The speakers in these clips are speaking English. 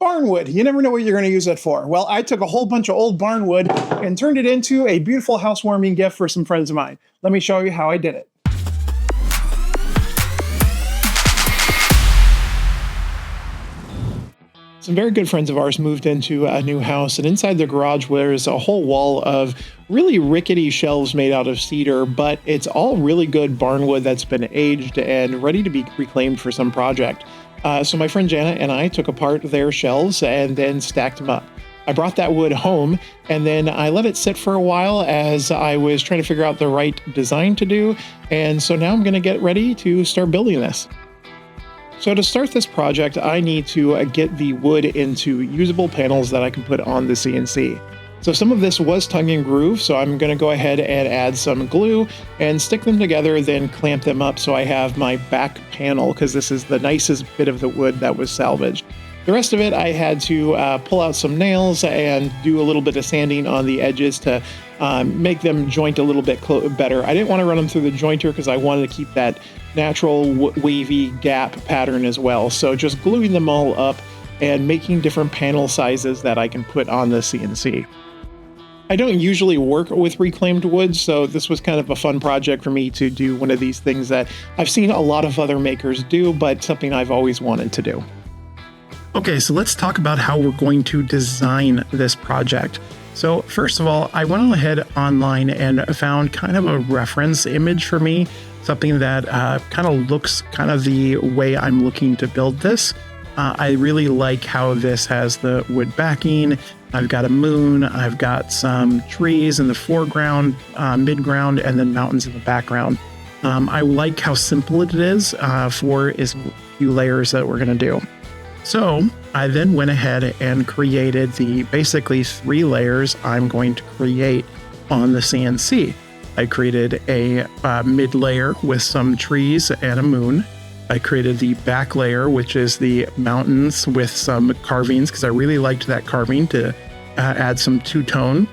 Barn wood. You never know what you're going to use it for. Well, I took a whole bunch of old barn wood and turned it into a beautiful housewarming gift for some friends of mine. Let me show you how I did it. Some very good friends of ours moved into a new house, and inside their garage there's a whole wall of really rickety shelves made out of cedar, but it's all really good barnwood that's been aged and ready to be reclaimed for some project. So my friend Jana and I took apart their shelves and then stacked them up. I brought that wood home and then I let it sit for a while as I was trying to figure out the right design to do. And so now I'm going to get ready to start building this. So to start this project, I need to get the wood into usable panels that I can put on the CNC. So some of this was tongue and groove, so I'm going to go ahead and add some glue and stick them together, then clamp them up so I have my back panel, because this is the nicest bit of the wood that was salvaged. The rest of it, I had to pull out some nails and do a little bit of sanding on the edges to make them joint a little bit better. I didn't want to run them through the jointer because I wanted to keep that natural wavy gap pattern as well. So just gluing them all up and making different panel sizes that I can put on the CNC. I don't usually work with reclaimed wood, so this was kind of a fun project for me to do one of these things that I've seen a lot of other makers do, but something I've always wanted to do. Okay, so let's talk about how we're going to design this project. So first of all, I went ahead online and found kind of a reference image for me, something that kind of looks kind of the way I'm looking to build this. I really like how this has the wood backing. I've got a moon, I've got some trees in the foreground, midground, and then mountains in the background. I like how simple it is for a few layers that we're going to do. So I then went ahead and created the basically 3 layers I'm going to create on the CNC. I created a mid layer with some trees and a moon. I created the back layer, which is the mountains with some carvings, because I really liked that carving to add some two-tone.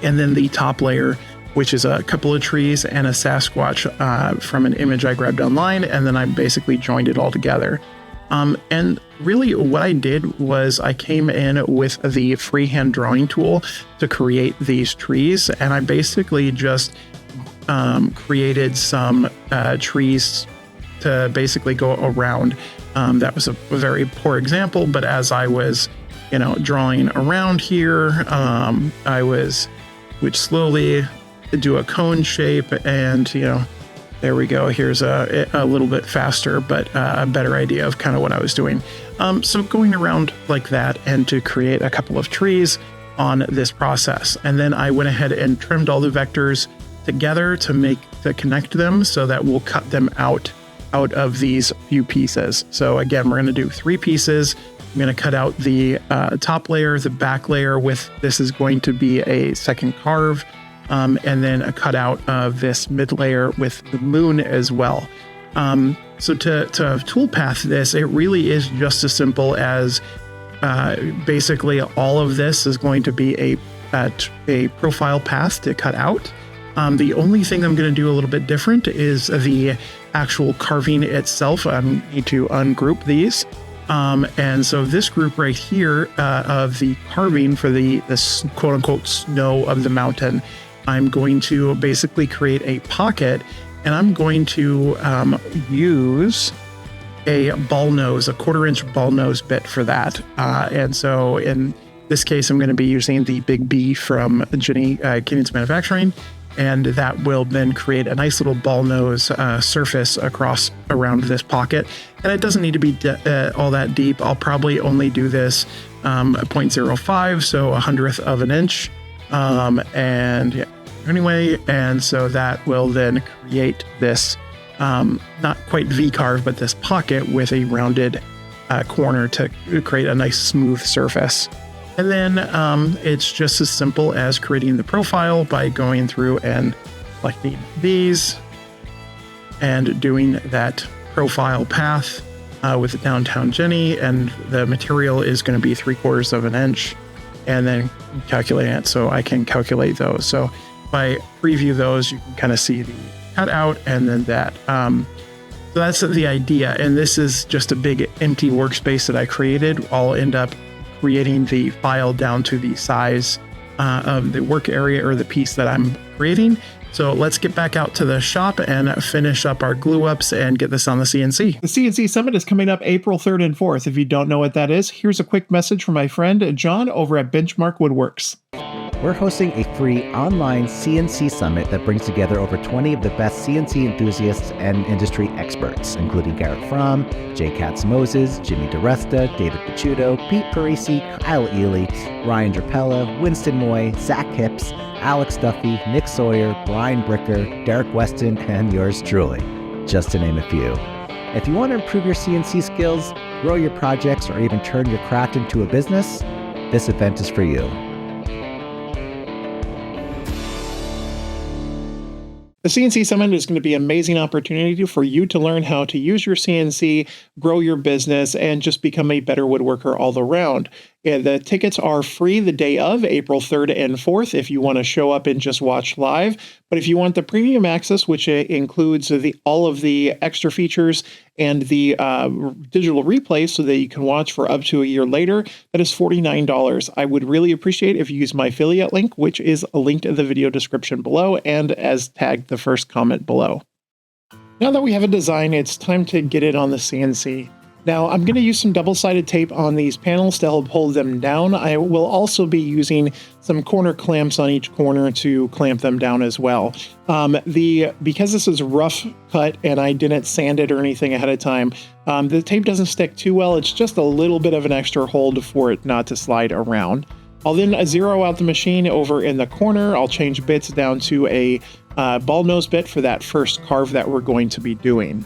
And then the top layer, which is a couple of trees and a Sasquatch from an image I grabbed online, and then I basically joined it all together. And really what I did was I came in with the freehand drawing tool to create these trees, and I basically just created some trees to basically go around. That was a very poor example, but as I was, drawing around here, I would slowly do a cone shape, and there we go. Here's a little bit faster, but a better idea of kind of what I was doing. So going around like that and to create a couple of trees on this process. And then I went ahead and trimmed all the vectors together to connect them so that we'll cut them out of these few pieces. So again, we're going to do 3 pieces. I'm going to cut out the top layer, the back layer this is going to be a second carve. And then a cutout of this mid layer with the moon as well. So to toolpath this, it really is just as simple as basically all of this is going to be a profile path to cut out. The only thing I'm going to do a little bit different is the actual carving itself. I need to ungroup these. And so this group right here of the carving for the quote unquote snow of the mountain, I'm going to basically create a pocket, and I'm going to use a ball nose, a 1/4 inch ball nose bit for that. And so in this case, I'm going to be using the Big B from Jenny Keating's Manufacturing, and that will then create a nice little ball nose surface around this pocket. And it doesn't need to be all that deep. I'll probably only do this 0.05, so 1/100th of an inch. And so that will then create this, not quite V-carve, but this pocket with a rounded corner to create a nice smooth surface. And then it's just as simple as creating the profile by going through and selecting these and doing that profile path with the Downtown Jenny, and the material is going to be 3/4 of an inch, and then calculating it so I can calculate those. So if I preview those, you can kind of see the cutout and then that So that's the idea. And this is just a big empty workspace that I created. I'll end up creating the file down to the size of the work area or the piece that I'm creating. So let's get back out to the shop and finish up our glue ups and get this on the CNC. The CNC Summit is coming up April 3rd and 4th. If you don't know what that is, here's a quick message from my friend John over at Benchmark Woodworks. We're hosting a free online CNC Summit that brings together over 20 of the best CNC enthusiasts and industry experts, including Garrett Fromm, Jay Katz-Moses, Jimmy DeResta, David Picciuto, Pete Parisi, Kyle Ely, Ryan Drapella, Winston Moy, Zach Hipps, Alex Duffy, Nick Sawyer, Brian Bricker, Derek Weston, and yours truly, just to name a few. If you want to improve your CNC skills, grow your projects, or even turn your craft into a business, this event is for you. The CNC Summit is going to be an amazing opportunity for you to learn how to use your CNC, grow your business, and just become a better woodworker all around. And the tickets are free the day of April 3rd and 4th if you want to show up and just watch live. But if you want the premium access, which includes all of the extra features and the digital replay so that you can watch for up to a year later, that is $49. I would really appreciate if you use my affiliate link, which is linked in the video description below and as tagged the first comment below. Now that we have a design, it's time to get it on the CNC. Now, I'm going to use some double-sided tape on these panels to help hold them down. I will also be using some corner clamps on each corner to clamp them down as well. Because this is rough cut and I didn't sand it or anything ahead of time, the tape doesn't stick too well. It's just a little bit of an extra hold for it not to slide around. I'll then zero out the machine over in the corner. I'll change bits down to a ball nose bit for that first carve that we're going to be doing.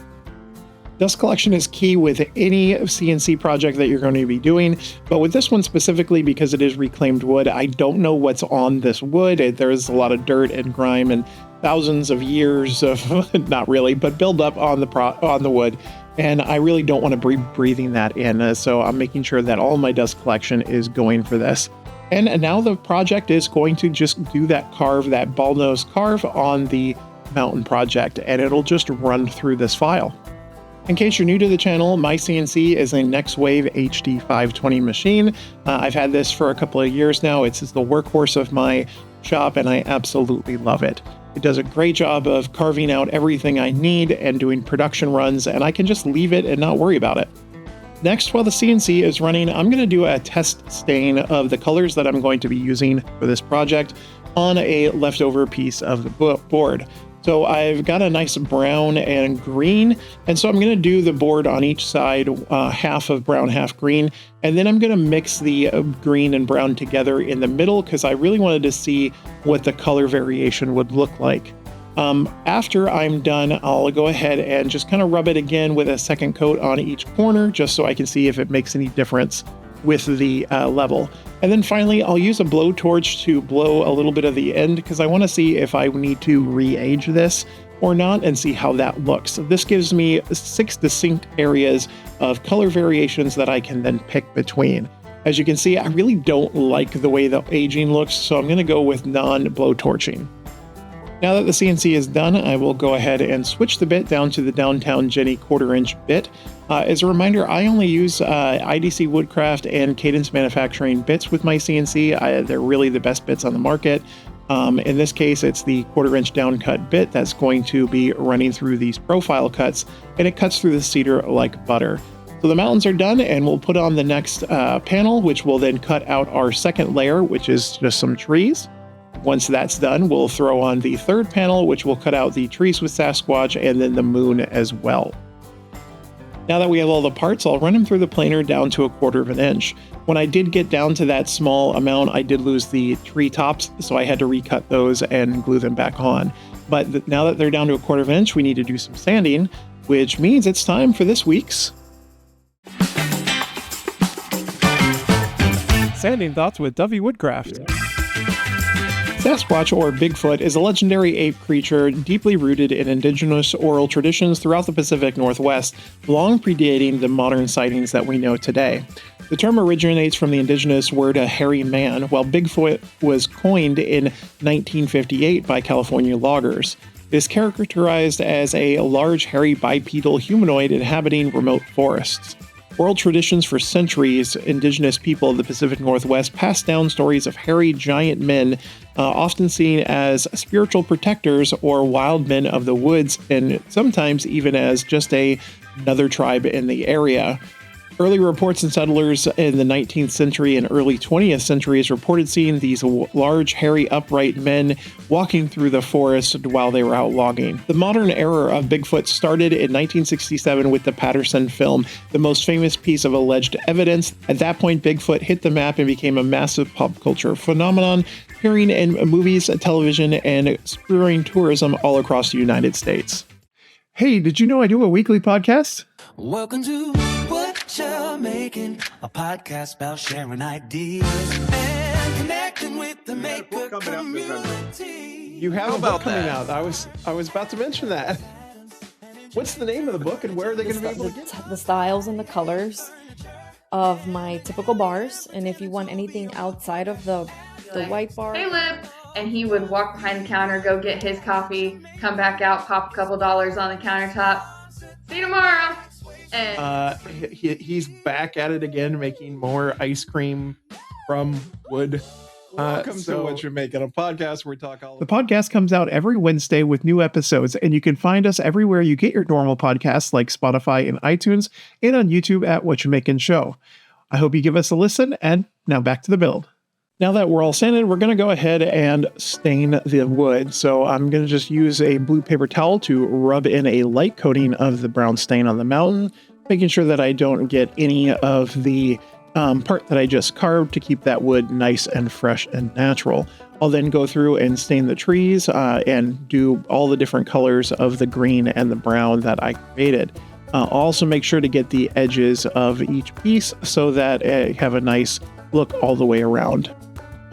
Dust collection is key with any CNC project that you're going to be doing, but with this one specifically because it is reclaimed wood, I don't know what's on this wood. There's a lot of dirt and grime and thousands of years of, not really, but build up on the wood, and I really don't want to be breathing that in, so I'm making sure that all my dust collection is going for this. And now the project is going to just do that carve, that ball nose carve on the mountain project, and it'll just run through this file. In case you're new to the channel, my CNC is a NextWave HD 520 machine. I've had this for a couple of years now. It's the workhorse of my shop, and I absolutely love it. It does a great job of carving out everything I need and doing production runs, and I can just leave it and not worry about it. Next, while the CNC is running, I'm going to do a test stain of the colors that I'm going to be using for this project on a leftover piece of the board. So I've got a nice brown and green, and so I'm going to do the board on each side, half of brown, half green, and then I'm going to mix the green and brown together in the middle because I really wanted to see what the color variation would look like. After I'm done, I'll go ahead and just kind of rub it again with a second coat on each corner just so I can see if it makes any difference with the level. And then finally, I'll use a blowtorch to blow a little bit of the end because I want to see if I need to re-age this or not and see how that looks. So this gives me 6 distinct areas of color variations that I can then pick between. As you can see, I really don't like the way the aging looks, so I'm going to go with non-blowtorching. Now that the CNC is done, I will go ahead and switch the bit down to the Downtown Jenny 1/4" bit. As a reminder, I only use IDC Woodcraft and Cadence Manufacturing bits with my CNC. They're really the best bits on the market. In this case, it's the 1/4" downcut bit that's going to be running through these profile cuts, and it cuts through the cedar like butter. So the mountains are done, and we'll put on the next panel, which will then cut out our second layer, which is just some trees. Once that's done, we'll throw on the third panel, which will cut out the trees with Sasquatch and then the moon as well. Now that we have all the parts, I'll run them through the planer down to 1/4 inch. When I did get down to that small amount, I did lose the tree tops, so I had to recut those and glue them back on. But now that they're down to 1/4 inch, we need to do some sanding, which means it's time for this week's Sanding Thoughts with Dovey Woodcraft. Sasquatch, or Bigfoot, is a legendary ape creature deeply rooted in indigenous oral traditions throughout the Pacific Northwest, long predating the modern sightings that we know today. The term originates from the indigenous word hairy man, while Bigfoot was coined in 1958 by California loggers. is characterized as a large, hairy bipedal humanoid inhabiting remote forests. Oral traditions for centuries, indigenous people of the Pacific Northwest passed down stories of hairy giant men, often seen as spiritual protectors or wild men of the woods, and sometimes even as just another tribe in the area. Early reports and settlers in the 19th century and early 20th centuries reported seeing these large, hairy, upright men walking through the forest while they were out logging. The modern era of Bigfoot started in 1967 with the Patterson film, the most famous piece of alleged evidence. At that point, Bigfoot hit the map and became a massive pop culture phenomenon, appearing in movies, television, and spurring tourism all across the United States. Hey, did you know I do a weekly podcast? Welcome to Whatcha, making a podcast about sharing ideas and connecting with the maker community. You have a book coming out. I was about to mention that. What's the name of the book, and where are they going to be able to get it? The styles and the colors of my typical bars, and if you want anything outside of the white bar. Hey, Lip. And he would walk behind the counter, go get his coffee, come back out, pop a couple dollars on the countertop. See you tomorrow. And he's back at it again, making more ice cream from wood. Welcome to What You're Making, a podcast where we talk all. The podcast comes out every Wednesday with new episodes, and you can find us everywhere you get your normal podcasts, like Spotify and iTunes, and on YouTube at What You Making Show. I hope you give us a listen, and now back to the build. Now that we're all sanded, we're going to go ahead and stain the wood. So I'm going to just use a blue paper towel to rub in a light coating of the brown stain on the mountain, making sure that I don't get any of the part that I just carved to keep that wood nice and fresh and natural. I'll then go through and stain the trees and do all the different colors of the green and the brown that I created. I'll also make sure to get the edges of each piece so that I have a nice look all the way around.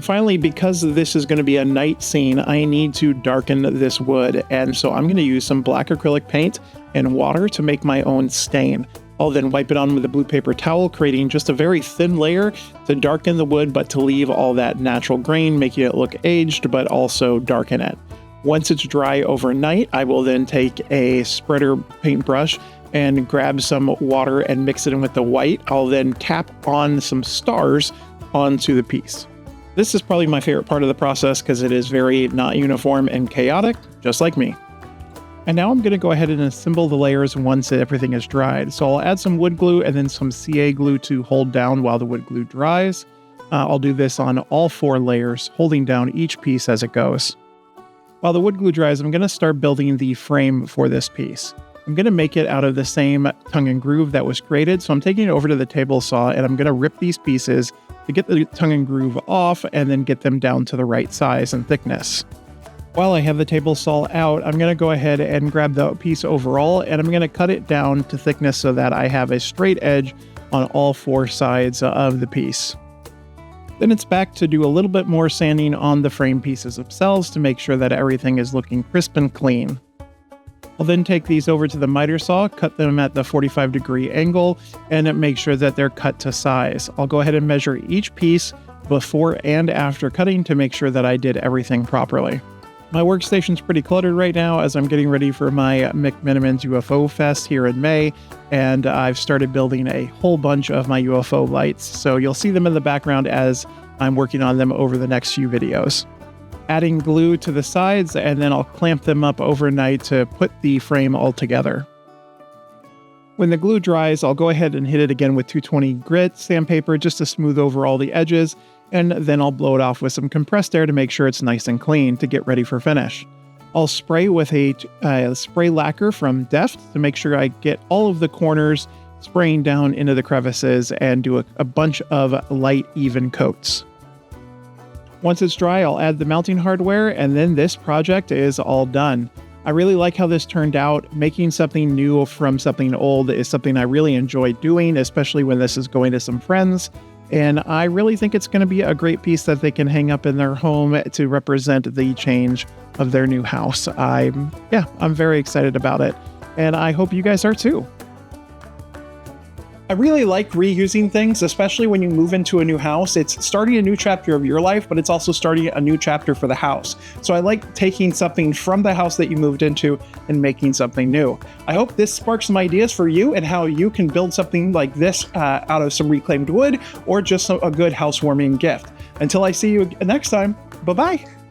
Finally, because this is going to be a night scene, I need to darken this wood, and so I'm going to use some black acrylic paint and water to make my own stain. I'll then wipe it on with a blue paper towel, creating just a very thin layer to darken the wood, but to leave all that natural grain, making it look aged, but also darken it. Once it's dry overnight, I will then take a spreader paintbrush and grab some water and mix it in with the white. I'll then tap on some stars onto the piece. This is probably my favorite part of the process because it is very not uniform and chaotic, just like me. And now I'm going to go ahead and assemble the layers once everything is dried. So I'll add some wood glue and then some CA glue to hold down while the wood glue dries. I'll do this on all 4 layers, holding down each piece as it goes. While the wood glue dries, I'm going to start building the frame for this piece. I'm going to make it out of the same tongue and groove that was created, so I'm taking it over to the table saw and I'm going to rip these pieces to get the tongue and groove off and then get them down to the right size and thickness. While I have the table saw out, I'm going to go ahead and grab the piece overall and I'm going to cut it down to thickness so that I have a straight edge on all 4 sides of the piece. Then it's back to do a little bit more sanding on the frame pieces themselves to make sure that everything is looking crisp and clean. I'll then take these over to the miter saw, cut them at the 45-degree angle, and make sure that they're cut to size. I'll go ahead and measure each piece before and after cutting to make sure that I did everything properly. My workstation's pretty cluttered right now as I'm getting ready for my McMenamins UFO Fest here in May, and I've started building a whole bunch of my UFO lights, so you'll see them in the background as I'm working on them over the next few videos. Adding glue to the sides, and then I'll clamp them up overnight to put the frame all together. When the glue dries, I'll go ahead and hit it again with 220 grit sandpaper just to smooth over all the edges, and then I'll blow it off with some compressed air to make sure it's nice and clean to get ready for finish. I'll spray with a spray lacquer from Deft to make sure I get all of the corners spraying down into the crevices and do a bunch of light, even coats. Once it's dry, I'll add the mounting hardware, and then this project is all done. I really like how this turned out. Making something new from something old is something I really enjoy doing, especially when this is going to some friends. And I really think it's going to be a great piece that they can hang up in their home to represent the change of their new house. I'm very excited about it. And I hope you guys are too. I really like reusing things, especially when you move into a new house. It's starting a new chapter of your life, but it's also starting a new chapter for the house. So I like taking something from the house that you moved into and making something new. I hope this sparks some ideas for you and how you can build something like this out of some reclaimed wood or just a good housewarming gift. Until I see you next time, bye-bye.